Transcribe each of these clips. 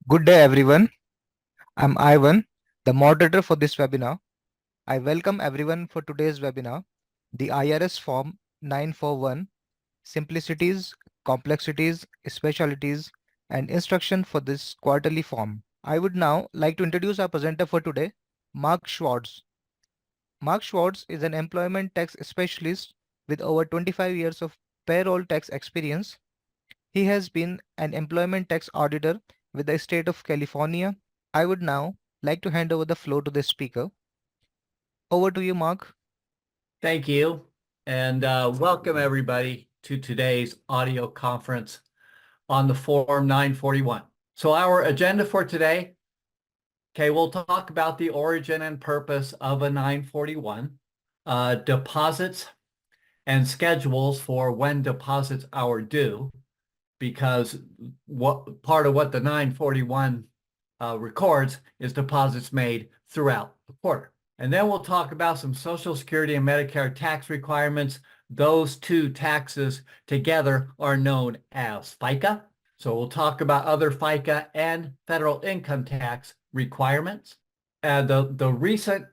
Good day, everyone. I'm Ivan, the moderator for this webinar. I welcome everyone for today's webinar, the IRS Form 941, Simplicities, Complexities, Specialties, and Instruction for this quarterly form. I would now like to introduce our presenter for today, Mark Schwartz. Mark Schwartz is an employment tax specialist with over 25 years of payroll tax experience. He has been an employment tax auditor with the state of California. I would now like to hand over the floor to the speaker. Over to you, Mark. Thank you, and welcome everybody to today's audio conference on the Form 941. So our agenda for today, we'll talk about the origin and purpose of a 941, deposits and schedules for when deposits are due, because part of what the 941 records is deposits made throughout the quarter. And then we'll talk about some Social Security and Medicare tax requirements. Those two taxes together are known as FICA. So we'll talk about other FICA and federal income tax requirements. The recent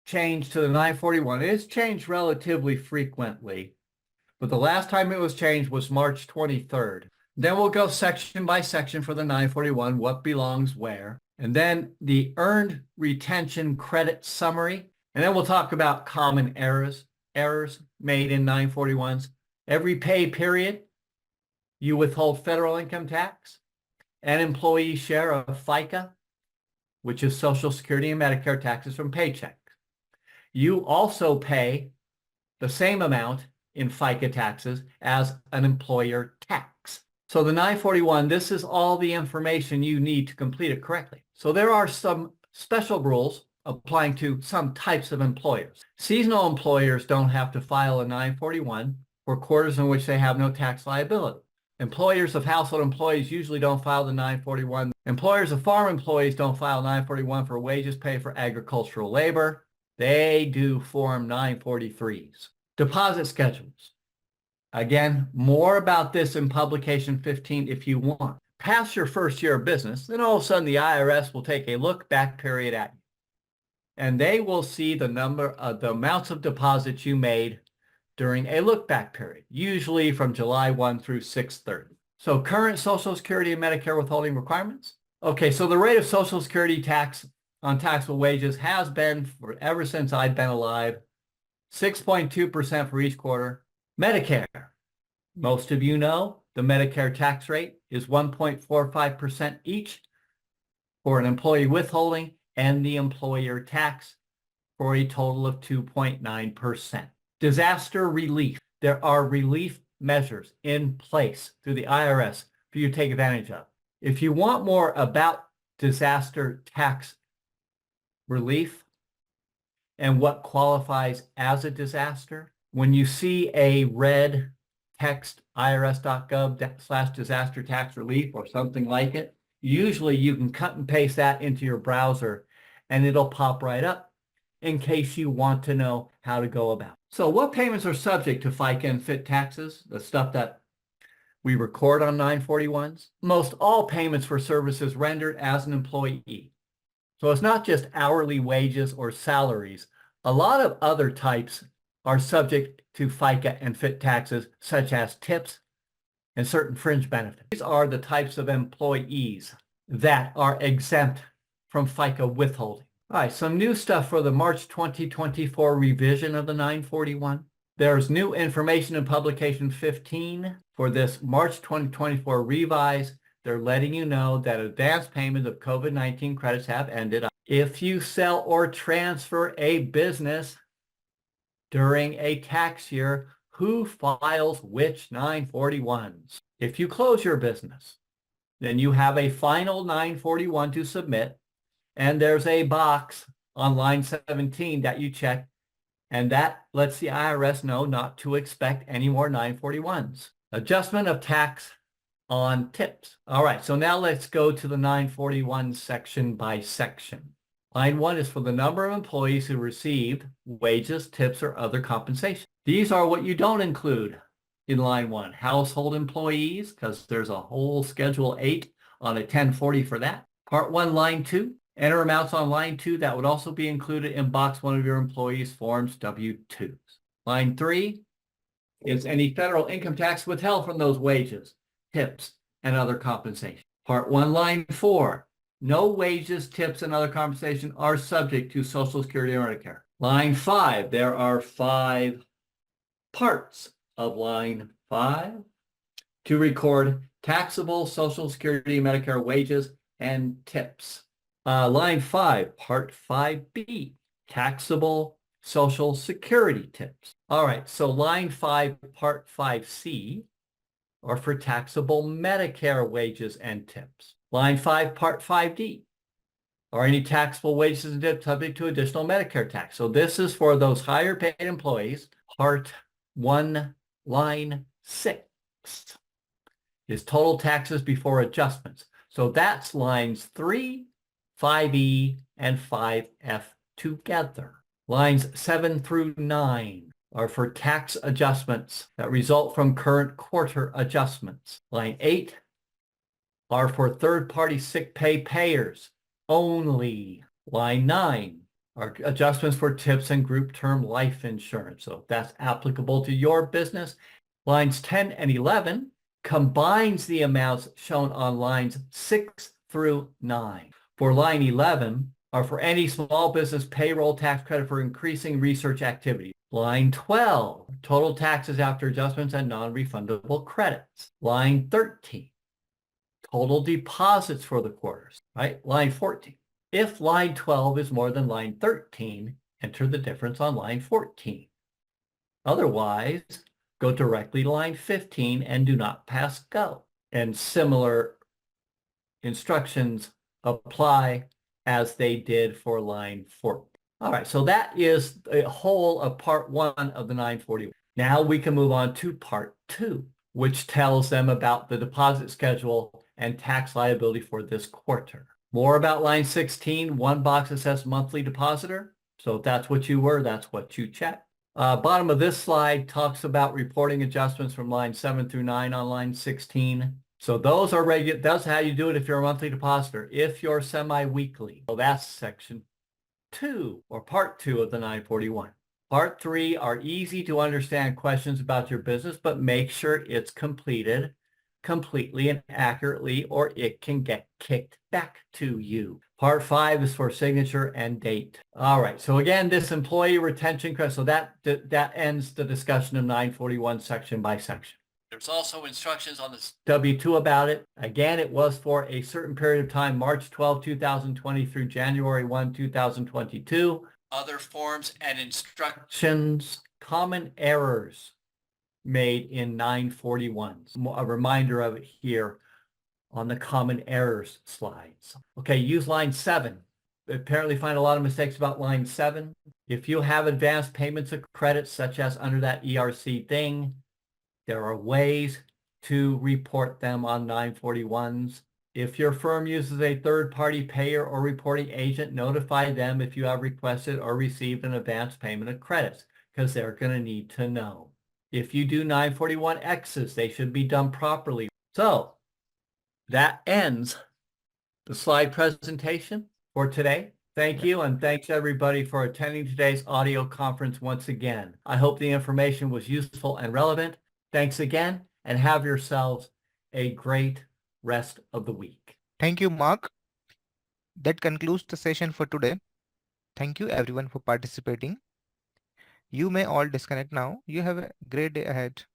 change to the 941 is changed relatively frequently, but the last time it was changed was March 23rd. Then we'll go section by section for the 941, what belongs where. And then the earned retention credit summary. And then we'll talk about common errors made in 941s. Every pay period, you withhold federal income tax and employee share of FICA, which is Social Security and Medicare taxes from paychecks. You also pay the same amount in FICA taxes as an employer tax. So the 941, this is all the information you need to complete it correctly. So there are some special rules applying to some types of employers. Seasonal employers don't have to file a 941 for quarters in which they have no tax liability. Employers of household employees usually don't file the 941. Employers of farm employees don't file 941 for wages paid for agricultural labor. They do Form 943s. Deposit schedules. Again, more about this in publication 15 if you want. Past your first year of business, then all of a sudden the IRS will take a look back period at you. And they will see the amounts of deposits you made during a look back period, usually from July 1 through 6/30. So current Social Security and Medicare withholding requirements. Okay, so the rate of Social Security tax on taxable wages has been, ever since I've been alive, 6.2% for each quarter. Medicare, most of you know the Medicare tax rate is 1.45% each for an employee withholding and the employer tax for a total of 2.9%. Disaster relief. There are relief measures in place through the IRS for you to take advantage of. If you want more about disaster tax relief and what qualifies as a disaster, when you see a red text irs.gov/disaster tax relief or something like it, usually you can cut and paste that into your browser and it'll pop right up in case you want to know how to go about. So what payments are subject to FICA and FIT taxes, the stuff that we record on 941s? Most all payments for services rendered as an employee. So it's not just hourly wages or salaries. A lot of other types are subject to FICA and FIT taxes, such as tips and certain fringe benefits. These are the types of employees that are exempt from FICA withholding. All right, some new stuff for the March 2024 revision of the 941. There's new information in publication 15 for this March 2024 revise. They're letting you know that advance payment of COVID-19 credits have ended. If you sell or transfer a business during a tax year, who files which 941s? If you close your business, then you have a final 941 to submit, and there's a box on line 17 that you check, and that lets the IRS know not to expect any more 941s. Adjustment of tax on tips. All right, so now let's go to the 941 section by section. Line 1 is for the number of employees who received wages, tips, or other compensation. These are what you don't include in line 1. Household employees, because there's a whole Schedule 8 on a 1040 for that. Part 1, line 2, enter amounts on line 2 that would also be included in box 1 of your employees' forms W-2s. Line 3 is any federal income tax withheld from those wages, tips, and other compensation. Part 1, line 4, no wages, tips, and other compensation are subject to Social Security or Medicare. Line 5, there are 5 parts of line 5 to record taxable Social Security, Medicare wages, and tips. Line 5, Part 5B, taxable Social Security tips. All right, so line 5, Part 5C are for taxable Medicare wages and tips. Line 5, Part 5D are any taxable wages and tips subject to additional Medicare tax. So this is for those higher paid employees. Part 1, line 6 is total taxes before adjustments. So that's lines 3, 5E, and 5F together. Lines 7 through 9 are for tax adjustments that result from current quarter adjustments. Line 8 are for third-party sick pay payers only. Line 9 are adjustments for tips and group term life insurance. So if that's applicable to your business. Lines 10 and 11 combines the amounts shown on lines 6 through 9. For line 11 are for any small business payroll tax credit for increasing research activity. Line 12, total taxes after adjustments and non-refundable credits. Line 13, total deposits for the quarters, right? Line 14. If line 12 is more than line 13, enter the difference on line 14. Otherwise, go directly to line 15 and do not pass go. And similar instructions apply as they did for line 14. All right, so that is the whole of part 1 of the 941. Now we can move on to part 2, which tells them about the deposit schedule and tax liability for this quarter. More about line 16, one box that says monthly depositor. So if that's what you were, that's what you checked. Bottom of this slide talks about reporting adjustments from line 7 through 9 on line 16. So those are regular. That's how you do it if you're a monthly depositor. If you're semi-weekly, so that's section 2 or part 2 of the 941. Part 3 are easy to understand questions about your business, but make sure it's completed completely and accurately or it can get kicked back to you. Part 5 is for signature and date. All right, so again, this employee retention credit, so that ends the discussion of 941 section by section. There's also instructions on the W-2 about it. Again, it was for a certain period of time, March 12, 2020 through January 1, 2022. Other forms and instructions, common errors made in 941. A reminder of it here on the common errors slides. Okay, use line 7. Apparently find a lot of mistakes about line 7. If you have advanced payments of credits, such as under that ERC thing, there are ways to report them on 941s. If your firm uses a third-party payer or reporting agent, notify them if you have requested or received an advance payment of credits, because they're going to need to know. If you do 941Xs, they should be done properly. So that ends the slide presentation for today. Thank you, and thanks everybody for attending today's audio conference once again. I hope the information was useful and relevant. Thanks again, and have yourselves a great rest of the week. Thank you, Mark. That concludes the session for today. Thank you everyone for participating. You may all disconnect now. You have a great day ahead.